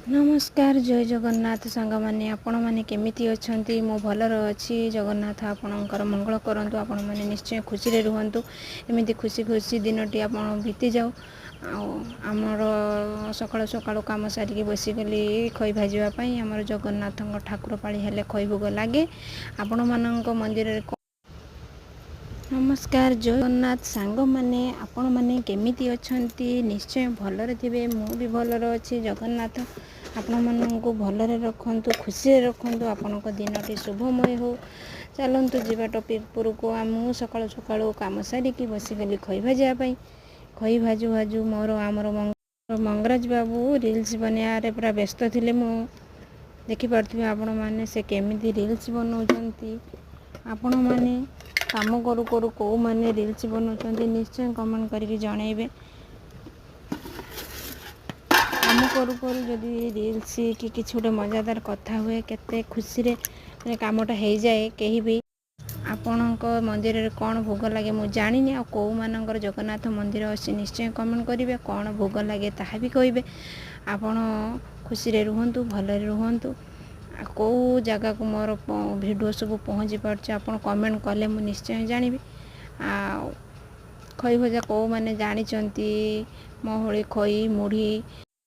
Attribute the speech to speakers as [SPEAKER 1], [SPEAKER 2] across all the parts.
[SPEAKER 1] नमस्कार जय जगन्नाथ सांग मैंने आपण मैंने केमिति अच्छी मो भलर अच्छी जगन्नाथ आपणकर मंगल करूँ आपण मैंने निश्चय खुशी रे रुहतु एमती खुशी खुशी दिनटी आप बीती जाऊ आमर सकाळु सकाळु काम सारिकी बसिगली खई भाजवाई आमर जगन्नाथ ठाकुर पाली हेले खई भोग लगे आपण मानक मंदिर। नमस्कार जगन्नाथ सांग मैंने आपण मैंने केमिति अच्छी निश्चय भलरे थे मु भी भलर अच्छी जगन्नाथ आपण मानू भलरे रखु खुशी रखु आपण दिन शुभमय हो। चलतु जीवा टॉपिक पुरको आम सकाळु सकाळु काम सारिकी बसिगली खई भाजापी खई भाजु भाजु मोर आमर मंगराज बाबू रिल्स बनैयारे पूरा व्यस्त थे मु देखिपे आपण मैंने से केमिति रिल्स बनाऊँच आपण मैंने काम करू करू कौ मैंने रिल्स बनाऊँ निश्चय कमेंट करके जनइबे। काम करू करू जदि रिल्स कि किसी गोटे मजादार कथा हुए केते खुशी रे कामटा हो जाए कहीं भी आपणक मंदिर रे कौन भोग लगे मुझे जानी आ कौ मानकर जगन्नाथ मंदिर अच्छी निश्चय कमेंट करेंगे कौन भोग लगे ताहा भी कहे आपण खुशी रे रुहतु भलरे रुहतु कौ जगह को मोर वीडियो सब पहुँची पार्छ आप कमेंट कले मुझे निश्चय जानी आ खई भजा कौ मैंने जानी महली खई मुढ़ी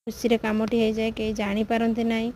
[SPEAKER 1] खुशी रे कामटी हो जाए कहीं जानी पारती नहीं